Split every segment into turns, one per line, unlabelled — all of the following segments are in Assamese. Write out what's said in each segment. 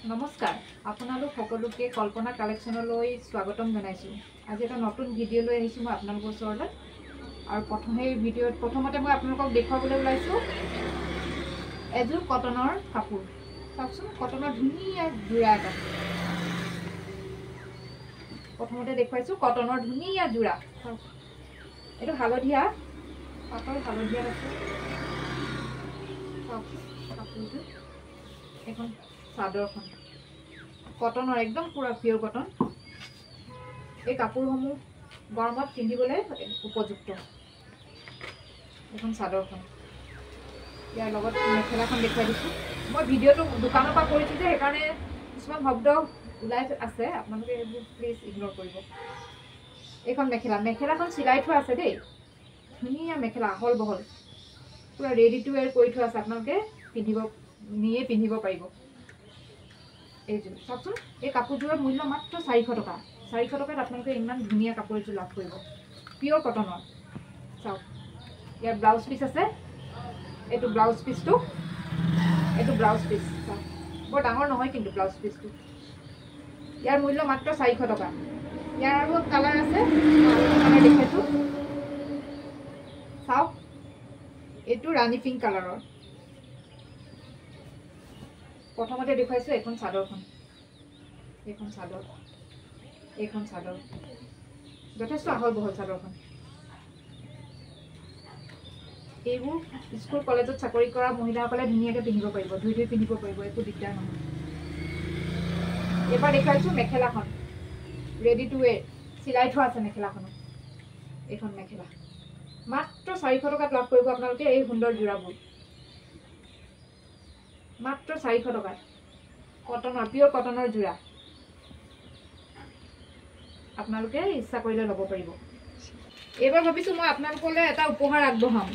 নমস্কাৰ আপোনালোক সকলোকে কল্পনা কালেকশ্যনলৈ স্বাগতম জনাইছোঁ। আজি এটা নতুন ভিডিঅ' লৈ আহিছোঁ মই আপোনালোকৰ ওচৰলৈ। আৰু প্ৰথমতে মই আপোনালোকক দেখুৱাবলৈ ওলাইছোঁ এযোৰ কটনৰ কাপোৰ। চাওকচোন, কটনৰ ধুনীয়া যোৰা এটা। প্ৰথমতে দেখুৱাইছোঁ কটনৰ ধুনীয়া যোৰা। এইটো হালধীয়া, পাতল হালধীয়া আছে। চাওকচোন কাপোৰটো, এখন চাদৰখন কটনৰ, একদম পুৰা পিয়ৰ কটন। এই কাপোৰসমূহ গৰমত পিন্ধিবলৈ উপযুক্ত। এখন চাদৰখন, ইয়াৰ লগত মেখেলাখন দেখুৱাই দিছোঁ। মই ভিডিঅ'টো দোকানৰ পৰা কৰিছোঁ যে সেইকাৰণে কিছুমান শব্দ ওলাই আছে, আপোনালোকে এইবোৰ প্লিজ ইগন'ৰ কৰিব। এইখন মেখেলাখন চিলাই থোৱা আছে দেই, ধুনীয়া মেখেলা, আহল বহল, পুৰা ৰেডি টু ৱেৰ কৰি থোৱা আছে। আপোনালোকে পিন্ধিব পাৰিব। এইযোৰ চাওকচোন, এই কাপোৰযোৰৰ মূল্য মাত্ৰ 400 টকা। 400 টকাত আপোনালোকে ইমান ধুনীয়া কাপোৰ এযোৰ লাভ কৰিব, পিয়ৰ কটনৰ। চাওক, ইয়াৰ ব্লাউজ পিচ আছে। এইটো ব্লাউজ পিচটো, চাওক বৰ ডাঙৰ নহয় কিন্তু ব্লাউজ পিচটো। ইয়াৰ মূল্য মাত্ৰ 400 টকা। ইয়াৰ আৰু কালাৰ আছে, কালাৰ দেখাইছোঁ। চাওক, এইটো ৰাণী পিংক কালাৰৰ। প্ৰথমতে দেখুৱাইছোঁ এইখন চাদৰখন। এইখন চাদৰ যথেষ্ট আহল বহল চাদৰখন। এইবোৰ স্কুল কলেজত চাকৰি কৰা মহিলাসকলে ধুনীয়াকৈ পিন্ধিব পাৰিব, ধুই পিন্ধিব পাৰিব, একো দিগদাৰ নহয়। এইবাৰ দেখুৱাইছোঁ মেখেলাখন, ৰেডি টু ৱেৰ, চিলাই থোৱা আছে মেখেলাখনত। এইখন মেখেলা মাত্ৰ 400 টকাত লাভ কৰিব আপোনালোকে। এই সুন্দৰ যোৰাবোৰ মাত্ৰ 400 টকাত, কটনৰ, পিয়ৰ কটনৰ যোৰা। আপোনালোকে ইচ্ছা কৰিলে ল'ব পাৰিব। এইবাৰ ভাবিছোঁ মই আপোনালোকলৈ এটা উপহাৰ আগবঢ়াম।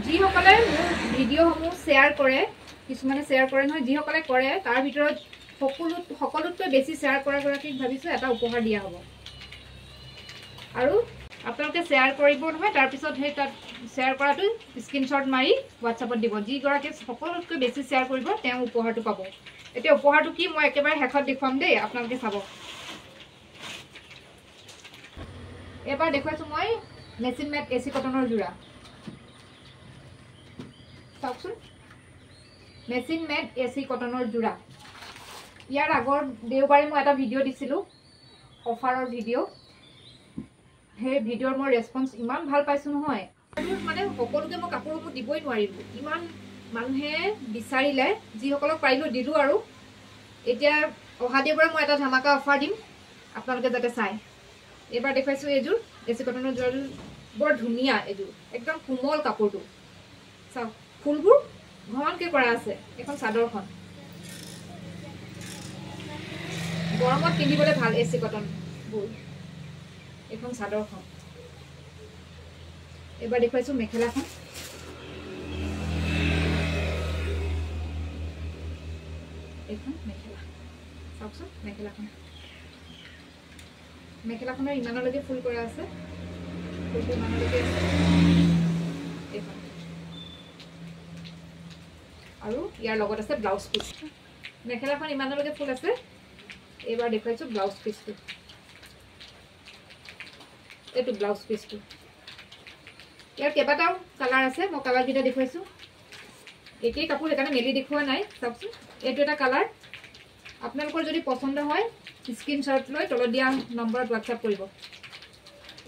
যিসকলে মোৰ ভিডিঅ'সমূহ শ্বেয়াৰ কৰে, কিছুমানে শ্বেয়াৰ কৰে নহয়, যিসকলে কৰে তাৰ ভিতৰত সকলোতকৈ বেছি শ্বেয়াৰ কৰাগৰাকীক ভাবিছোঁ এটা উপহাৰ দিয়া হ'ব। আৰু আপোনালোকে শ্বেয়াৰ কৰিব নহয়, তাৰপিছত সেই তাত শ্বেয়াৰ কৰাটো স্ক্ৰীনশ্বট মাৰি হোৱাটছআপত দিব। যিগৰাকীয়ে সকলোতকৈ বেছি শ্বেয়াৰ কৰিব তেওঁ উপহাৰটো পাব। এতিয়া উপহাৰটো কি মই একেবাৰে শেষত দেখুৱাম দেই, আপোনালোকে চাব। এবাৰ দেখুৱাইছোঁ মই মেচিন মেড AC কটনৰ যোৰা। চাওকচোন, মেচিন মেড AC কটনৰ যোৰা। ইয়াৰ আগৰ দেওবাৰে মই এটা ভিডিঅ' দিছিলোঁ, অফাৰৰ ভিডিঅ'। সেই ভিডিঅ'ৰ মই ৰেছপন্স ইমান ভাল পাইছোঁ নহয়, মানে সকলোকে মই কাপোৰসমূহ দিবই নোৱাৰিলোঁ। ইমান মানুহে বিচাৰিলে, যিসকলক পাৰিলোঁ দিলোঁ। আৰু এতিয়া অহা দেওবাৰে মই এটা ধামাকা অফাৰ দিম, আপোনালোকে যাতে চায়। এইবাৰ দেখুৱাইছোঁ এইযোৰ AC কটনৰ যোৰাযোৰ, বৰ ধুনীয়া। এইযোৰ একদম কোমল কাপোৰটো। চাওক, ফুলবোৰ ঘনকৈ কৰা আছে। এখন চাদৰখন গৰমত পিন্ধিবলৈ ভাল, AC কটনবোৰ। এখন চাদৰখন। এইবাৰ দেখুৱাইছোঁ মেখেলাখন। এইখন মেখেলা, চাওকচোন মেখেলাখনৰ ইমানলৈকে ফুল কৰা আছে, ফুলটো ইমানলৈকে আছে। এইখন আৰু ইয়াৰ লগত আছে ব্লাউজ পিচ। মেখেলাখন ইমানলৈকে ফুল আছে। এইবাৰ দেখুৱাইছোঁ ব্লাউজ পিচটো। এইটো ব্লাউজ পিচটো। ইয়াৰ কেইবাটাও কালাৰ আছে, মই কালাৰকেইটা দেখুৱাইছোঁ। একেই কাপোৰ, সেইকাৰণে মেলি দেখুওৱা নাই। চাওকচোন, এইটো এটা কালাৰ। আপোনালোকৰ যদি পচন্দ হয় স্ক্ৰীনশ্বট লৈ তলত দিয়া নম্বৰত হোৱাটছআপ কৰিব।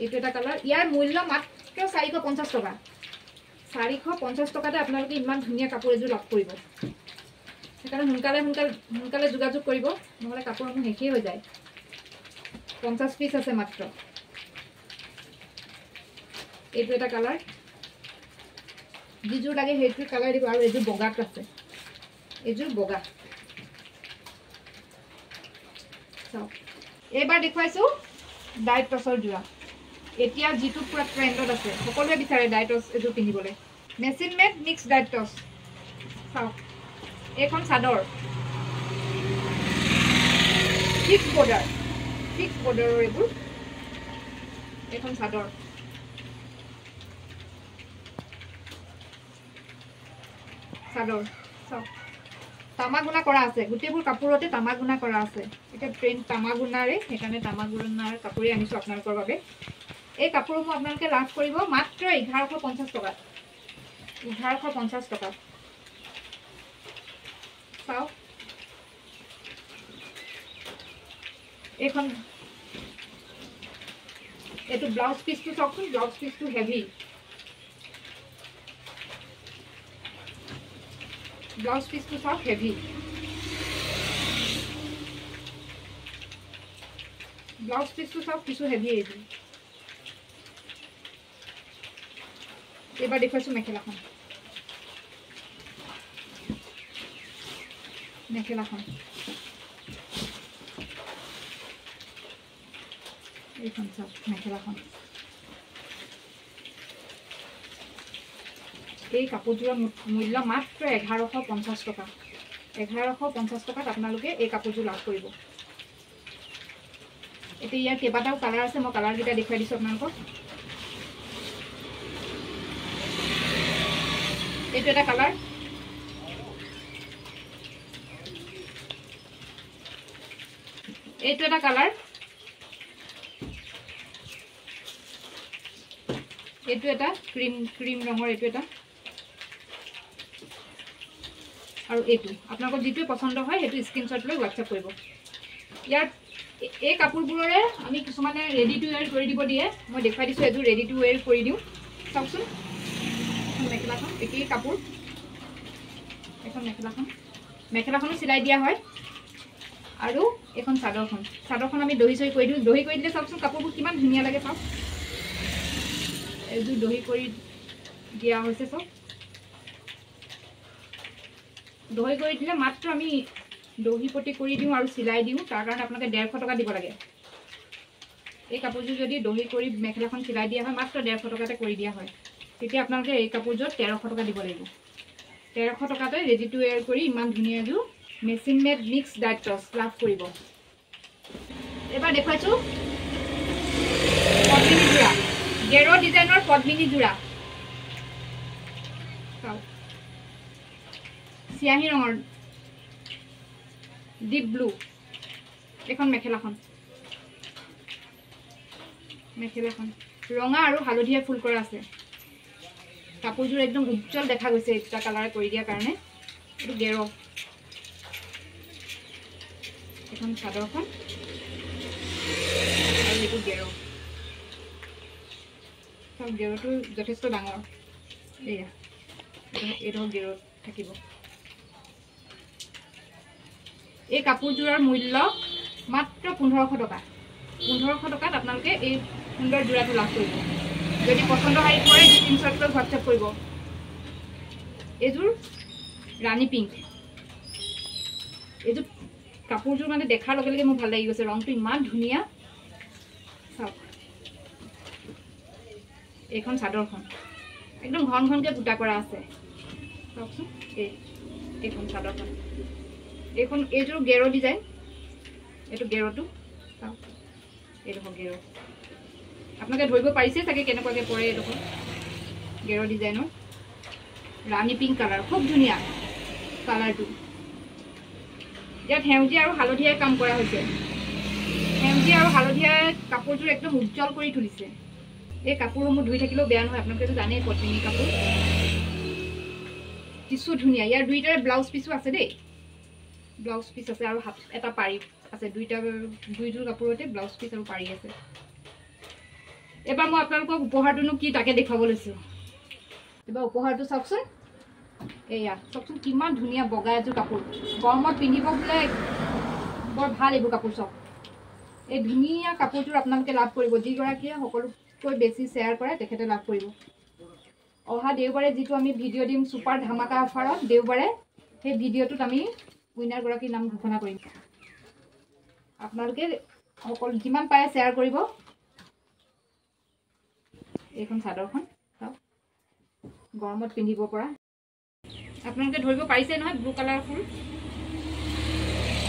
এইটো এটা কালাৰ। ইয়াৰ মূল্য মাত্ৰ 450 টকা। 450 টকাতে আপোনালোকে ইমান ধুনীয়া কাপোৰ এযোৰ লাভ কৰিব। সেইকাৰণে সোনকালে যোগাযোগ কৰিব, নহ'লে কাপোৰসমূহ শেষেই হৈ যায়। 50 পিচ আছে মাত্ৰ। এইটো এটা কালাৰ, যিযোৰ লাগে সেইটোৰ কালাৰ দিব। আৰু এইযোৰ বগাত আছে, এইযোৰ বগা। চাওক, এইবাৰ দেখুৱাইছোঁ ডাইট টচৰ যোৰা। এতিয়া যিটো পুৰা ট্ৰেণ্ডত আছে, সকলোৱে বিচাৰে ডাইট টচ এযোৰ পিন্ধিবলৈ। মেচিন মেড মিক্স ডাইট টচ। চাওক, এইখন চাদৰ, ফিক্স বৰ্ডাৰৰ এইবোৰ। এইখন চাদৰ, চাওক তামাগুনা কৰা আছে গোটেইবোৰ কাপোৰতে তামাগুনা কৰা আছে এটা প্ৰিন্ট তামাগুনাৰে সেইকাৰণে তামাগুনাৰ কাপোৰে আনিছো আপোনালোকৰ বাবে এই কাপোৰসমূহ আপোনালোকে লাভ কৰিব মাত্ৰ 1150 টকা 1150 টকা চাও এখন এটো ব্লাউজ পিসটো চাওকচোন ব্লাউজ পিসটো হেভি ব্লাউজ পিসটো সব হেভি ব্লাউজ পিসটো সব কিছু হেভি এইটো এবাৰ দেখুৱাছো মেখেলাখন এইখন সব মেখেলাখন এই কাপোৰযোৰৰ মূল্য মাত্ৰ 1150 টকা 1150 টকাত আপোনালোকে এই কাপোৰযোৰ লাভ কৰিব এতিয়া ইয়াৰ কেইবাটাও কালাৰ আছে মই কালাৰ কেইটা দেখুৱাই দিছো আপোনালোকক এইটো এটা কালাৰ এইটো এটা কালাৰ এইটো এটা ক্ৰীম ৰঙৰ এইটো এটা আৰু এইটো আপোনালোকৰ যিটো পছন্দ হয় সেইটো স্ক্ৰিনশ্বট লৈ WhatsApp কৰিব ইয়াৰ এই কাপোৰবোৰৰে আমি কিছুমানে ৰেডি টু ওয়্যাৰ কৰি দিব দিয়ে মই দেখাই দিছো এটো ৰেডি টু ওয়্যাৰ কৰি দিও চাওকচোন মেখেলাখন একেই কাপোৰ এখন মেখেলাখনো সিলাই দিয়া হয় আৰু এখন চাদৰখন আমি দহি সৈ কৰি দিও দহি কৰি দিলে চাওকচোন কাপোৰবোৰ কিমান ধুনীয়া লাগে চাওক এজু দহি কৰি দিয়া হৈছে সব দহি কৰি দিলে মাত্ৰ আমি দহি পটি কৰি দিও আৰু সিলাই দিও তাৰ কাৰণে আপোনালোকে 150 টকা দিব লাগে এই কাপোৰযোৰ যদি দহি কৰি মেখেলাখন সিলাই দিয়া হয় মাত্ৰ 150 টকাতে কৰি দিয়া হয় তেতিয়া আপোনালোকে এই কাপোৰযোৰ 1300 টকা দিব লাগিব 1300 টকাতে ৰেডি টু ওয়্যাৰ কৰি ইমান ধুনীয়া জু মেচিন মেড মিক্স ডাইট টছ লাভ কৰিব এবাৰ দেখাইছো পদ্মিনী জোৰা গেৰো ডিজাইনৰ পদ্মিনী জোৰা চাও সিয়াহি ৰঙৰ ডিপ ব্লু এখন মেখেলাখন ৰঙা আৰু হালধীয়া ফুল কৰা আছে কাপোৰযোৰ একদম উজ্জ্বল দেখা গৈছে এটা কালাৰ কৰি দিয়া কাৰণে এটো গেৰো এখন চাদৰখন আৰু এটো গেৰো সব গেৰোটো যথেষ্ট ডাঙৰ এয়া এটো গেৰো থাকিব এই কাপোৰযোৰৰ মূল্য মাত্ৰ 1500 টকা 1500 টকাত আপোনালোকে এই সুন্দৰ জোৰাটো লাভ কৰিব যদি পছন্দ হয় পৰে স্ক্ৰিনশ্বট লৈ WhatsApp কৰিব এজোৰ ৰাণী পিংক এজোৰ কাপোৰযোৰ মানে দেখাৰ লগে লগে মোৰ ভাল লাগি গৈছে ৰংটো ইমান ধুনীয়া চাওক এইখন চাদৰখন একদম ঘনকে বুটা কৰা আছে চাওকচোন এইখন চাদৰখন এইখন এইযোৰ গেৰো ডিজাইন এটো গেৰোটো চাওক এইটো গেৰো আপোনালোকে ধৰিব পাৰিছে চাগে কেনেকুৱাকে পৰে এইটো গেৰো ডিজাইনৰ ৰাণী পিংক কালাৰ খুব ধুনীয়া কালাৰটো ইয়াত সেউজীয়া আৰু হালধীয়া কাম কৰা হৈছে সেউজীয়া আৰু হালধীয়া কাপোৰযোৰ একদম উজ্জ্বল কৰি তুলিছে এই কাপোৰসমূহ ধুই থাকিলেও বেয়া নহয় আপোনালোকে জানেই পদ্মিনী কাপোৰ কিছু ধুনীয়া ইয়াৰ দুইটাৰে ব্লাউজ পিছো আছে দেই ব্লাউজ পিস আছে আৰু এটা পাৰি আছে দুইযোৰ কাপোৰতে ব্লাউজ পিস আৰু পাৰি আছে এবাৰ মই আপোনালোকক উপহাৰটোনো কি তাকে দেখাব লৈছো এবাৰ উপহাৰটো চাওকচোন এয়া চাওকচোন কিমান ধুনীয়া বগা এযোৰ কাপোৰ গৰমত পিন্ধিব বলে বৰ ভাল এইবোৰ কাপোৰ চব এই ধুনীয়া কাপোৰযোৰ আপোনালোকে লাভ কৰিব যিগৰাকীয়ে সকলোতকৈ বেছি শ্বেয়াৰ কৰে তেখেতে লাভ কৰিব অহা দেওবাৰে যিটো আমি ভিডিঅ' দিম সুপাৰ ধামাকা অফাৰত দেওবাৰে সেই ভিডিঅ'টোত আমি উইনাৰ গৰাকীৰ নাম ঘোষণা কৰিম আপোনালোকে সকলো যিমান পাৰে শ্বেয়াৰ কৰিব এইখন চাদৰখন চাওক গৰমত পিন্ধিব পৰা আপোনালোকে ধৰিব পাৰিছে নহয় ব্লু কালাৰ ফুল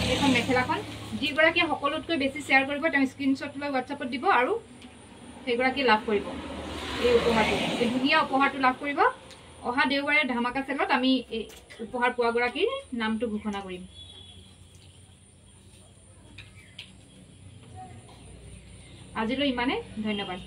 এইখন মেখেলাখন যিগৰাকীয়ে সকলোতকৈ বেছি শ্বেয়াৰ কৰিব তেওঁ স্ক্ৰিনশ্বট লৈ WhatsAppত দিব আৰু সেইগৰাকী লাভ কৰিব এই উপহাৰটো এই ধুনীয়া উপহাৰটো লাভ কৰিব অহা দেওবাৰে ধামাকা চেলত আমি উপহাৰ পোৱা গৰাকীৰ নামটো ঘোষণা কৰিম। আজিলৈ ইমানে, ধন্যবাদ।